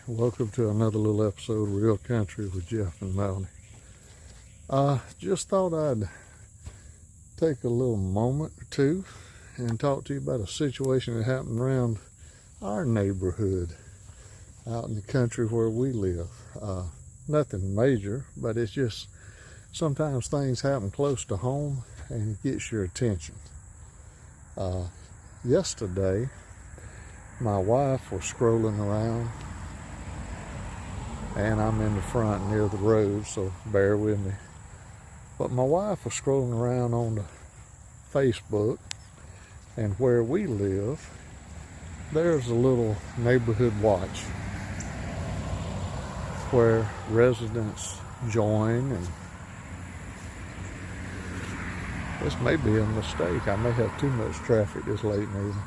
Welcome to another little episode of Real Country with Jeff and Melanie. Just thought I'd take a little moment or two and talk to you about a situation that happened around our neighborhood out in the country where we live. Nothing major, but it's just sometimes things happen close to home and it gets your attention. Yesterday, my wife was scrolling around, and I'm in the front near the road, so bear with me. But my wife was scrolling around on the Facebook, and where we live, there's a little neighborhood watch where residents join, and this may be a mistake. I may have too much traffic this late in the evening.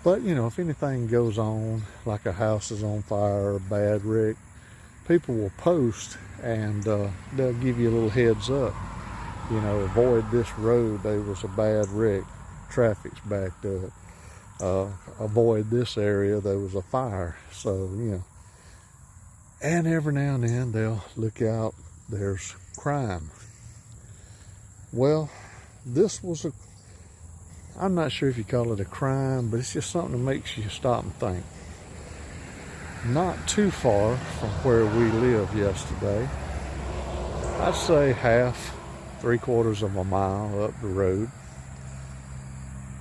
But, if anything goes on, like a house is on fire or a bad wreck, people will post and they'll give you a little heads up. Avoid this road, there was a bad wreck, traffic's backed up. Avoid this area, there was a fire. So, and every now and then they'll look out, there's crime. Well, this was I'm not sure if you call it a crime, but it's just something that makes you stop and think. Not too far from where we live yesterday, I'd say half, 3/4 of a mile up the road,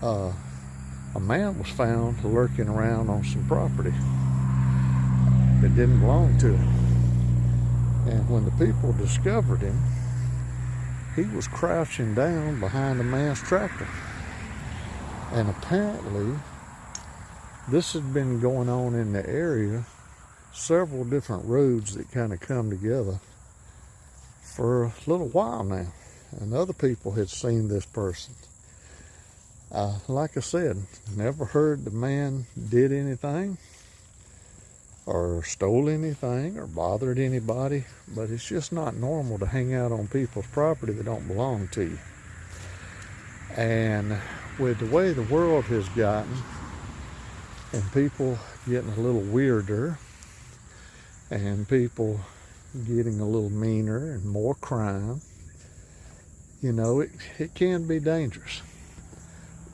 a man was found lurking around on some property that didn't belong to him. And when the people discovered him, he was crouching down behind a man's tractor. And apparently, this had been going on in the area, several different roads that kind of come together for a little while now. And other people had seen this person. Like I said, never heard the man did anything or stole anything or bothered anybody, but it's just not normal to hang out on people's property that don't belong to you. And with the way the world has gotten and people getting a little weirder and people getting a little meaner and more crime, it can be dangerous.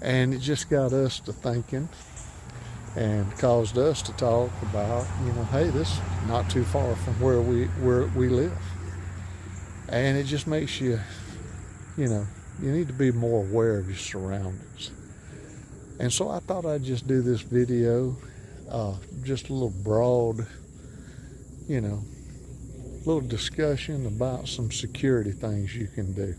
And it just got us to thinking and caused us to talk about, hey, this is not too far from where we live. And it just makes you, you need to be more aware of your surroundings. And so I thought I'd just do this video, just a little broad, little discussion about some security things you can do.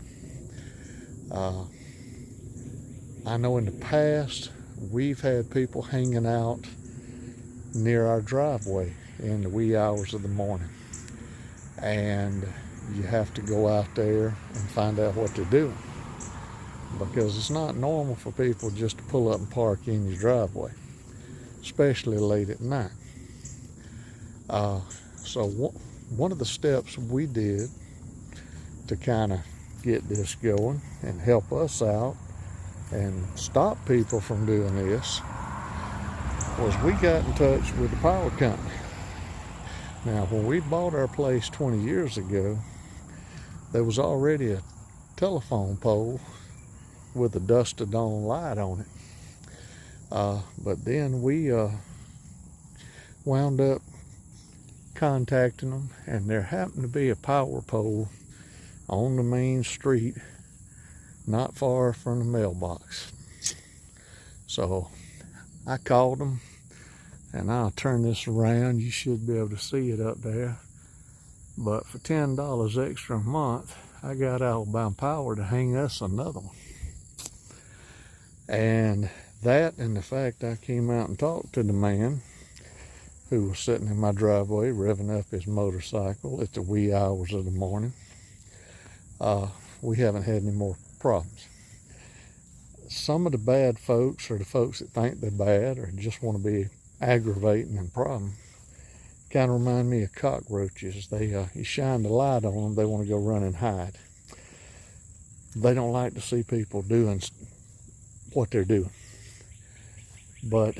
I know in the past, we've had people hanging out near our driveway in the wee hours of the morning. And you have to go out there and find out what they're doing, because it's not normal for people just to pull up and park in your driveway, especially late at night. So one of the steps we did to kind of get this going and help us out and stop people from doing this was we got in touch with the power company. Now, when we bought our place 20 years ago, there was already a telephone pole with a dusted on light on it. But then we wound up contacting them, and there happened to be a power pole on the main street not far from the mailbox. So I called them, and I'll turn this around. You should be able to see it up there. But for $10 extra a month, I got Alabama Power to hang us another one. And that, and the fact I came out and talked to the man who was sitting in my driveway revving up his motorcycle at the wee hours of the morning, we haven't had any more problems. Some of the bad folks, or the folks that think they're bad or just want to be aggravating and problem, kind of remind me of cockroaches. You shine the light on them, they want to go run and hide. They don't like to see people doing what they're doing. But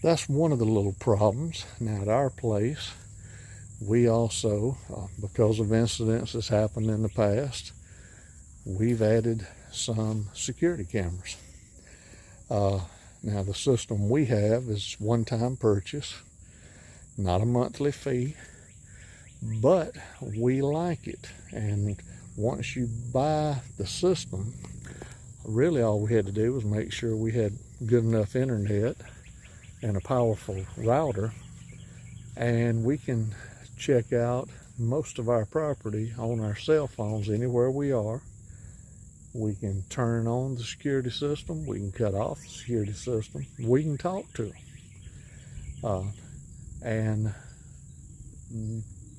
that's one of the little problems. Now at our place, we also, because of incidents that's happened in the past, we've added some security cameras. Now the system we have is one-time purchase, not a monthly fee, but we like it. And once you buy the system, really all we had to do was make sure we had good enough internet and a powerful router, and we can check out most of our property on our cell phones anywhere we are. We can turn on the security system, we can cut off the security system, we can talk to them. And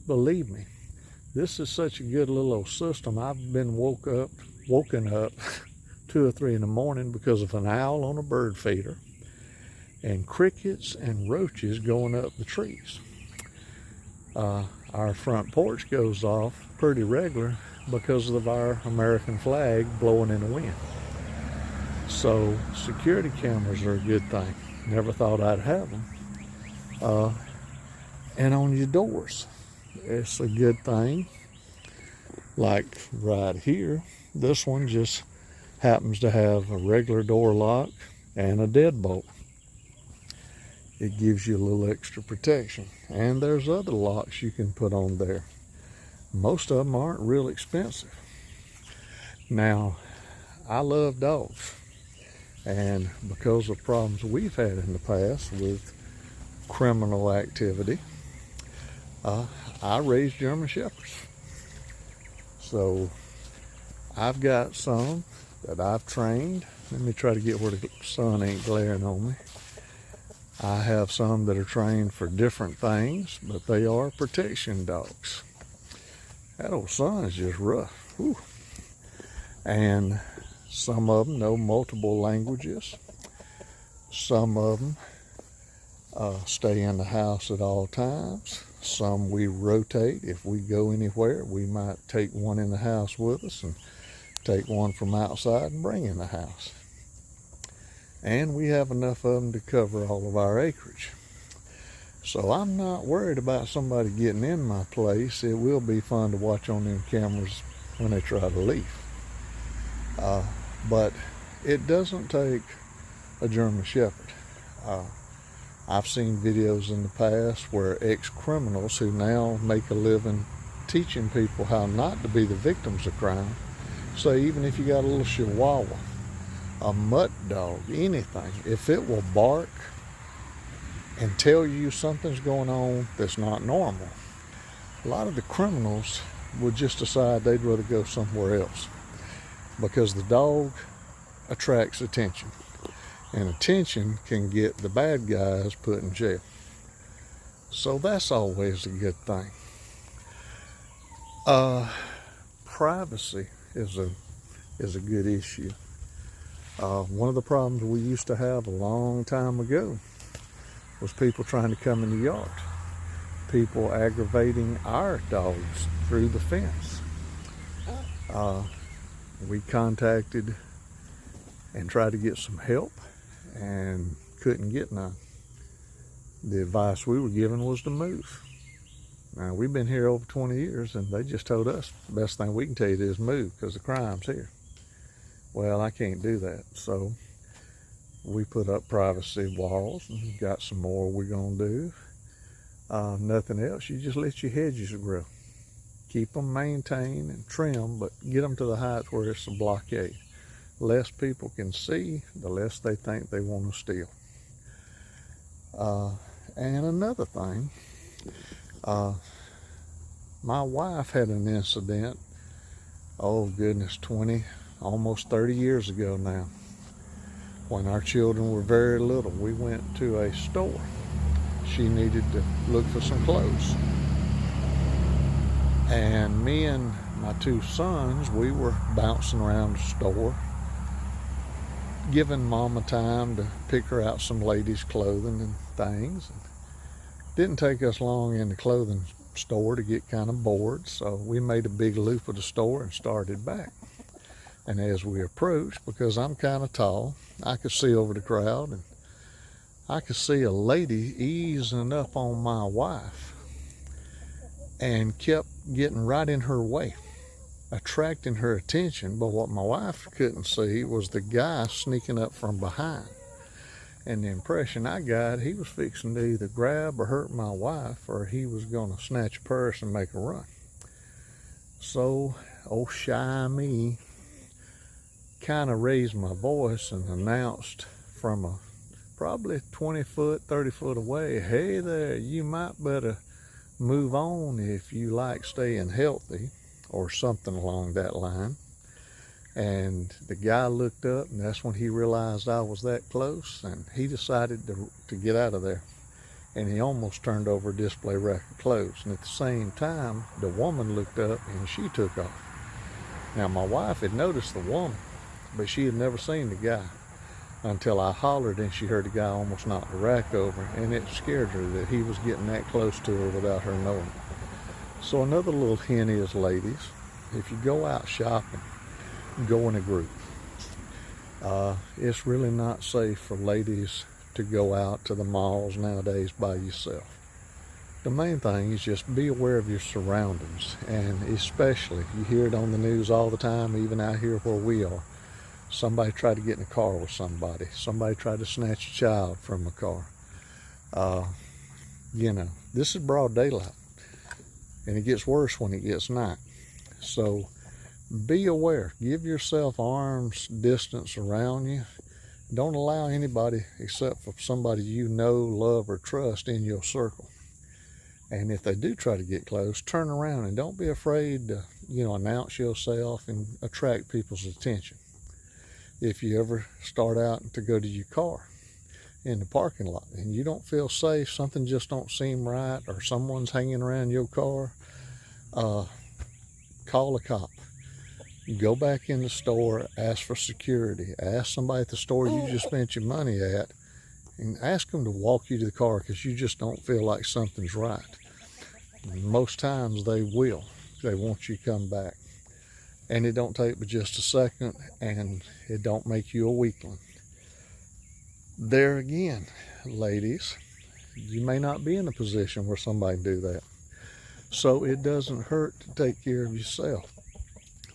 believe me, this is such a good little old system. I've been woken up 2 or 3 in the morning because of an owl on a bird feeder and crickets and roaches going up the trees. Our front porch goes off pretty regular because of our American flag blowing in the wind. So security cameras are a good thing. Never thought I'd have them. And on your doors, it's a good thing. Like right here, this one just happens to have a regular door lock and a deadbolt. It gives you a little extra protection. And there's other locks you can put on there. Most of them aren't real expensive. Now, I love dogs. And because of problems we've had in the past with criminal activity, I raised German Shepherds. So I've got some that I've trained. Let me try to get where the sun ain't glaring on me. I have some that are trained for different things, but they are protection dogs. That old sun is just rough. Whew. And some of them know multiple languages. Some of them stay in the house at all times. Some we rotate. If we go anywhere, we might take one in the house with us and take one from outside and bring in the house. And we have enough of them to cover all of our acreage. So I'm not worried about somebody getting in my place. It will be fun to watch on them cameras when they try to leave. But it doesn't take a German Shepherd. I've seen videos in the past where ex-criminals who now make a living teaching people how not to be the victims of crime. So even if you got a little Chihuahua, a mutt dog, anything, if it will bark and tell you something's going on that's not normal, a lot of the criminals would just decide they'd rather go somewhere else because the dog attracts attention, and attention can get the bad guys put in jail. So that's always a good thing. Privacy is a good issue. One of the problems we used to have a long time ago was people trying to come in the yard. People aggravating our dogs through the fence. We contacted and tried to get some help and couldn't get none. The advice we were given was to move. Now, we've been here over 20 years and they just told us the best thing we can tell you is move because the crime's here. Well, I can't do that. So we put up privacy walls and got some more we're going to do. Nothing else. You just let your hedges grow. Keep them maintained and trim, but get them to the height where it's a blockade. Less people can see, the less they think they want to steal. And another thing, my wife had an incident, oh goodness, 20, almost 30 years ago now. When our children were very little, we went to a store. She needed to look for some clothes. And me and my 2 sons, we were bouncing around the store, giving Mama time to pick her out some ladies' clothing and things. Didn't take us long in the clothing store to get kind of bored, so we made a big loop of the store and started back. And as we approached, because I'm kind of tall, I could see over the crowd, and I could see a lady easing up on my wife and kept getting right in her way, attracting her attention. But what my wife couldn't see was the guy sneaking up from behind. And the impression I got, he was fixing to either grab or hurt my wife, or he was going to snatch a purse and make a run. So, old shy me kind of raised my voice and announced from probably 20 foot, 30 foot away, "Hey there, you might better move on if you like staying healthy," or something along that line. And the guy looked up, and that's when he realized I was that close, and he decided to get out of there. And he almost turned over a display rack of clothes. And at the same time, the woman looked up and she took off. Now, my wife had noticed the woman, but she had never seen the guy until I hollered and she heard the guy almost knock the rack over, and it scared her that he was getting that close to her without her knowing. So another little hint is, ladies, if you go out shopping, go in a group. It's really not safe for ladies to go out to the malls nowadays by yourself. The main thing is just be aware of your surroundings, and especially, you hear it on the news all the time, even out here where we are. Somebody tried to get in a car with somebody. Somebody tried to snatch a child from a car. This is broad daylight, and it gets worse when it gets night. So be aware. Give yourself arm's distance around you. Don't allow anybody except for somebody you know, love, or trust in your circle. And if they do try to get close, turn around and don't be afraid to, announce yourself and attract people's attention. If you ever start out to go to your car in the parking lot and you don't feel safe, something just don't seem right, or someone's hanging around your car, call a cop. Go back in the store, ask for security, ask somebody at the store you just spent your money at, and ask them to walk you to the car because you just don't feel like something's right. And most times they will. They want you to come back. And it don't take but just a second, and it don't make you a weakling. There again, ladies, you may not be in a position where somebody can do that. So it doesn't hurt to take care of yourself.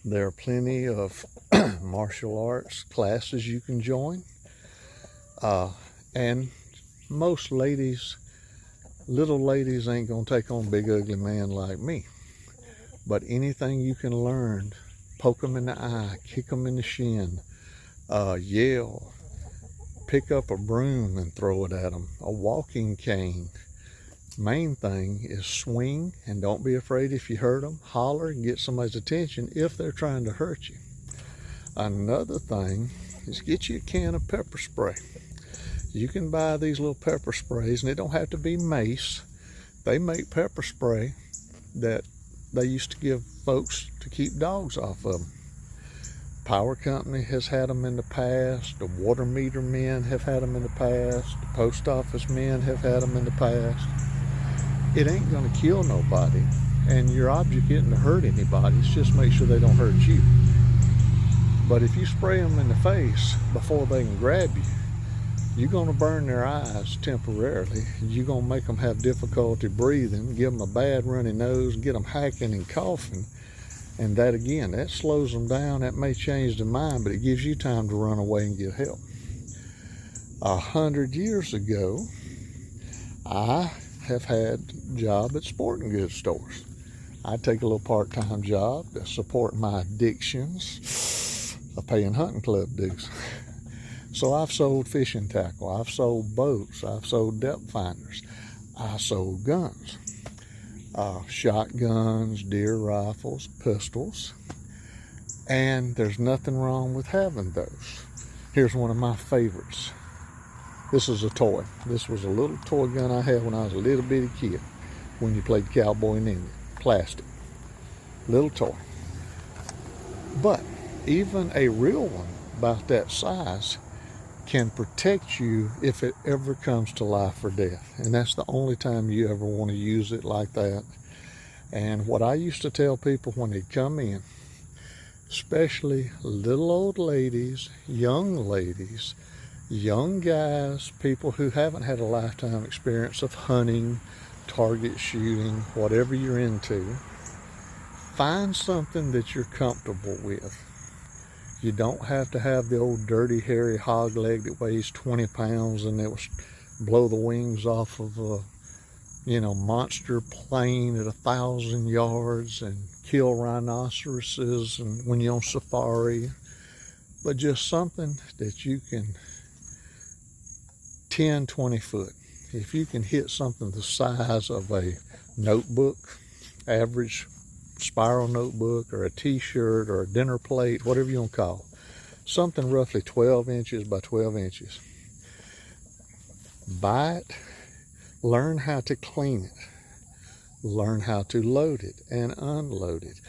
There are plenty of martial arts classes you can join. And most ladies, little ladies, ain't gonna take on big ugly man like me. But anything you can learn, poke them in the eye, kick them in the shin, yell, pick up a broom and throw it at them, a walking cane. Main thing is swing, and don't be afraid if you hurt them. Holler and get somebody's attention if they're trying to hurt you. Another thing is get you a can of pepper spray. You can buy these little pepper sprays, and it don't have to be mace. They make pepper spray that they used to give folks to keep dogs off of them. Power company has had them in the past. The water meter men have had them in the past. The post office men have had them in the past. It ain't going to kill nobody, and your object isn't to hurt anybody. It's just make sure they don't hurt you. But if you spray them in the face before they can grab you, you're going to burn their eyes temporarily. You're going to make them have difficulty breathing, give them a bad runny nose, get them hacking and coughing. And that, again, that slows them down. That may change their mind, but it gives you time to run away and get help. 100 years ago, I have had a job at sporting goods stores. I take a little part-time job to support my addictions of paying hunting club dues. So I've sold fishing tackle, I've sold boats, I've sold depth finders, I sold guns, shotguns, deer rifles, pistols, and there's nothing wrong with having those. Here's one of my favorites. This is a toy. This was a little toy gun I had when I was a little bitty kid, when you played cowboy and Indian. Plastic. Little toy. But even a real one about that size can protect you if it ever comes to life or death. And that's the only time you ever want to use it like that. And what I used to tell people when they come in, especially little old ladies, young ladies, young guys, people who haven't had a lifetime experience of hunting, target shooting, whatever you're into, find something that you're comfortable with. You don't have to have the old dirty, hairy hog leg that weighs 20 pounds and that will blow the wings off of a, monster plane at 1,000 yards and kill rhinoceroses and when you're on safari. But just something that you can 10, 20 foot. If you can hit something the size of a notebook, average spiral notebook, or a t-shirt, or a dinner plate, whatever you want to call, something roughly 12 inches by 12 inches. Buy it, learn how to clean it, learn how to load it and unload it,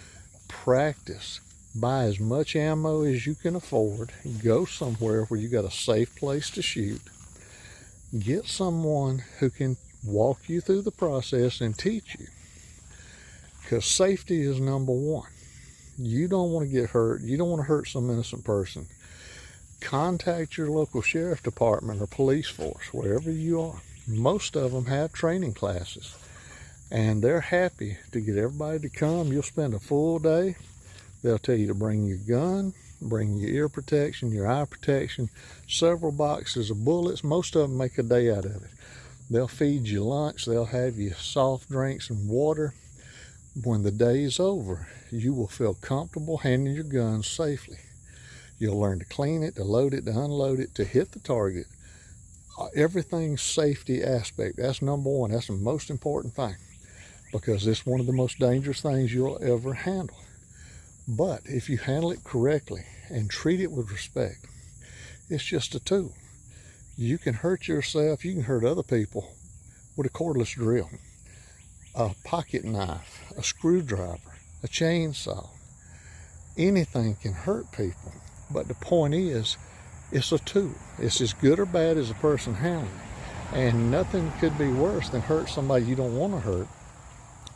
practice, buy as much ammo as you can afford, go somewhere where you got a safe place to shoot, get someone who can walk you through the process and teach you. Because safety is number one. You don't want to get hurt. You don't want to hurt some innocent person. Contact your local sheriff department or police force, wherever you are. Most of them have training classes, and they're happy to get everybody to come. You'll spend a full day. They'll tell you to bring your gun, bring your ear protection, your eye protection, several boxes of bullets. Most of them make a day out of it. They'll feed you lunch. They'll have you soft drinks and water. When the day is over, you will feel comfortable handling your gun safely. You'll learn to clean it, to load it, to unload it, to hit the target. Everything's safety aspect. That's number one. That's the most important thing, because it's one of the most dangerous things you'll ever handle. But if you handle it correctly and treat it with respect, it's just a tool. You can hurt yourself, you can hurt other people with a cordless drill, a pocket knife, a screwdriver, a chainsaw. Anything can hurt people, but the point is, it's a tool. It's as good or bad as a person handling it. And nothing could be worse than hurt somebody you don't want to hurt,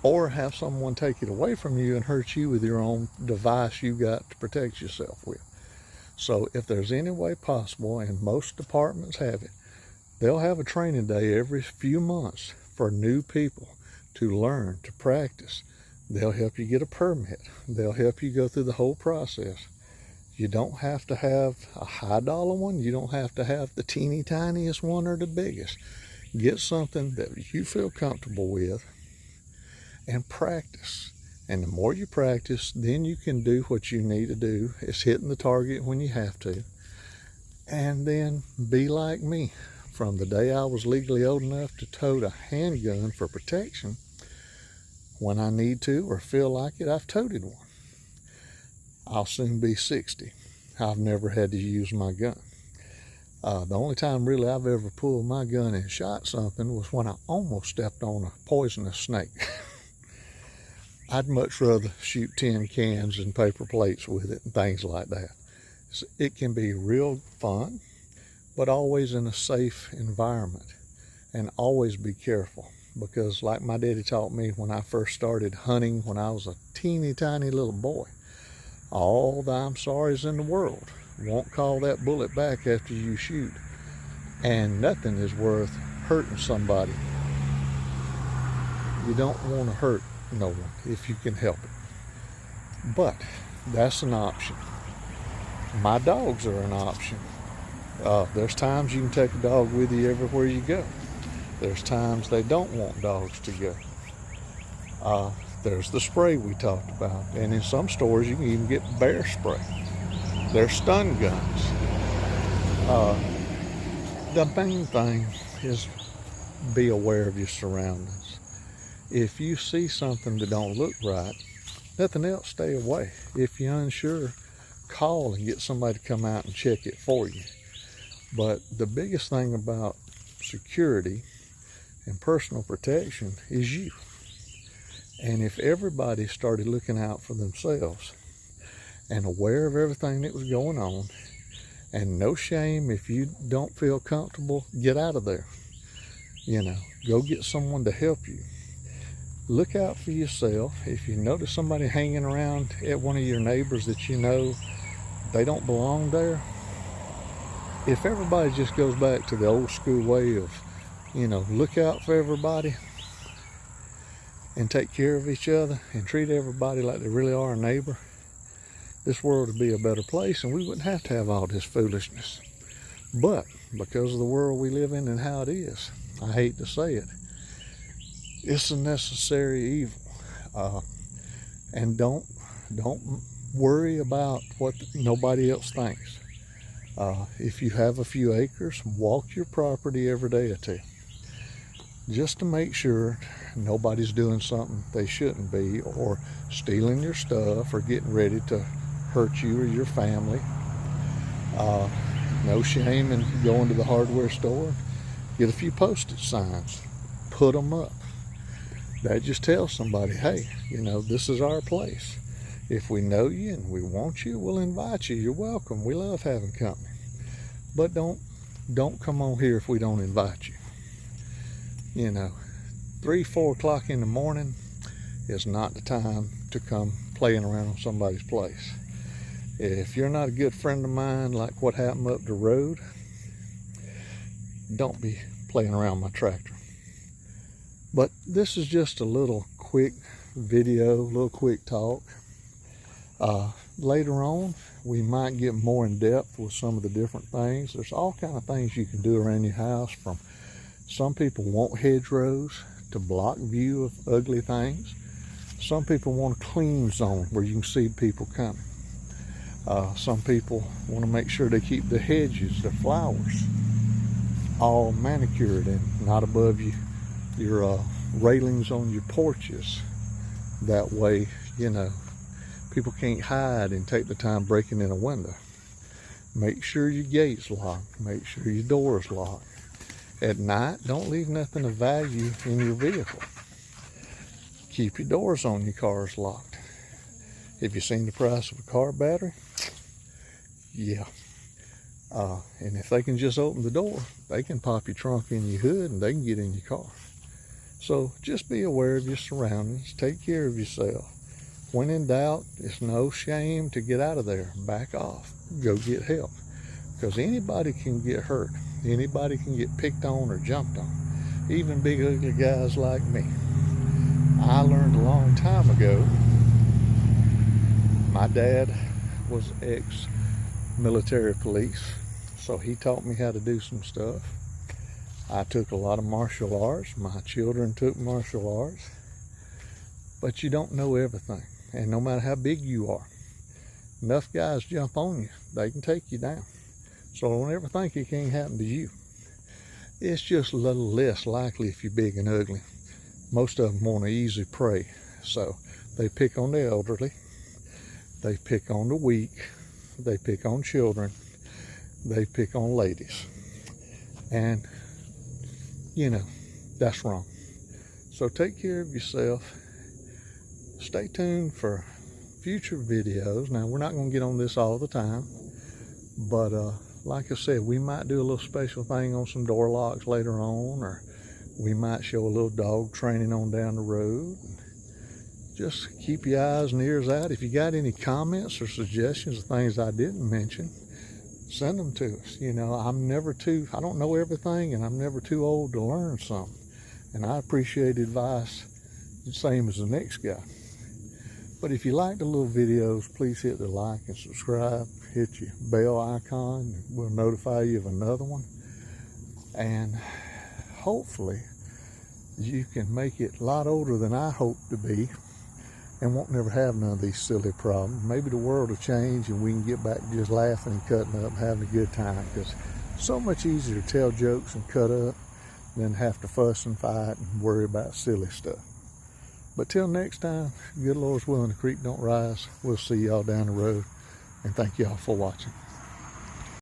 or have someone take it away from you and hurt you with your own device you got to protect yourself with. So if there's any way possible, and most departments have it, they'll have a training day every few months for new people to learn, to practice. They'll help you get a permit. They'll help you go through the whole process. You don't have to have a high dollar one. You don't have to have the teeny tiniest one or the biggest. Get something that you feel comfortable with and practice. And the more you practice, then you can do what you need to do. It's hitting the target when you have to. And then be like me. From the day I was legally old enough to tote a handgun for protection, when I need to or feel like it, I've toted one. I'll soon be 60. I've never had to use my gun. The only time really I've ever pulled my gun and shot something was when I almost stepped on a poisonous snake. I'd much rather shoot tin cans and paper plates with it and things like that. So it can be real fun, but always in a safe environment, and always be careful. Because like my daddy taught me when I first started hunting when I was a teeny tiny little boy, all the I'm sorry's in the world won't call that bullet back after you shoot. And nothing is worth hurting somebody. You don't want to hurt no one if you can help it. But that's an option. My dogs are an option. There's times you can take a dog with you everywhere you go. There's times they don't want dogs to go. There's the spray we talked about. And in some stores, you can even get bear spray. There's stun guns. The main thing is be aware of your surroundings. If you see something that don't look right, nothing else, stay away. If you're unsure, call and get somebody to come out and check it for you. But the biggest thing about security and personal protection is you. And if everybody started looking out for themselves and aware of everything that was going on, and no shame if you don't feel comfortable, get out of there. Go get someone to help you. Look out for yourself. If you notice somebody hanging around at one of your neighbors that you know they don't belong there, if everybody just goes back to the old school way of, look out for everybody and take care of each other and treat everybody like they really are a neighbor, this world would be a better place and we wouldn't have to have all this foolishness. But because of the world we live in and how it is, I hate to say it, it's a necessary evil. And don't worry about what nobody else thinks. If you have a few acres, walk your property every day or two, just to make sure nobody's doing something they shouldn't be, or stealing your stuff, or getting ready to hurt you or your family. No shame in going to the hardware store, get a few postage signs, put them up. That just tells somebody, hey, this is our place. If we know you and we want you, we'll invite you. You're welcome. We love having company. But don't come on here if we don't invite you. 3, 4 o'clock in the morning is not the time to come playing around on somebody's place. If you're not a good friend of mine, like what happened up the road, don't be playing around my tractor. But this is just a little quick video, a little quick talk. Later on, we might get more in depth with some of the different things. There's all kind of things you can do around your house, from some people want hedgerows to block view of ugly things. Some people want a clean zone where you can see people coming. Some people want to make sure they keep the hedges, the flowers, all manicured and not above your railings on your porches. That way, people can't hide and take the time breaking in a window. Make sure your gate's locked. Make sure your door's locked. At night, don't leave nothing of value in your vehicle. Keep your doors on your cars locked. Have you seen the price of a car battery? Yeah. And if they can just open the door, they can pop your trunk in your hood and they can get in your car. So just be aware of your surroundings. Take care of yourself. When in doubt, it's no shame to get out of there. Back off. Go get help. Because anybody can get hurt. Anybody can get picked on or jumped on. Even big ugly guys like me. I learned a long time ago. My dad was ex-military police, so he taught me how to do some stuff. I took a lot of martial arts. My children took martial arts. But you don't know everything. And no matter how big you are, enough guys jump on you, they can take you down. So don't ever think it can't happen to you. It's just a little less likely if you're big and ugly. Most of them want an easy prey. So they pick on the elderly. They pick on the weak. They pick on children. They pick on ladies. And, that's wrong. So take care of yourself. Stay tuned for future videos. Now, we're not going to get on this all the time, but like I said, we might do a little special thing on some door locks later on, or we might show a little dog training on down the road. Just keep your eyes and ears out. If you got any comments or suggestions of things I didn't mention, send them to us. I don't know everything, and I'm never too old to learn something. And I appreciate advice the same as the next guy. But if you like the little videos, please hit the like and subscribe. Hit your bell icon. We'll notify you of another one. And hopefully you can make it a lot older than I hope to be and won't never have none of these silly problems. Maybe the world will change and we can get back to just laughing and cutting up and having a good time, because it's so much easier to tell jokes and cut up than have to fuss and fight and worry about silly stuff. But till next time, good Lord's willing, the creek don't rise. We'll see y'all down the road, and thank y'all for watching.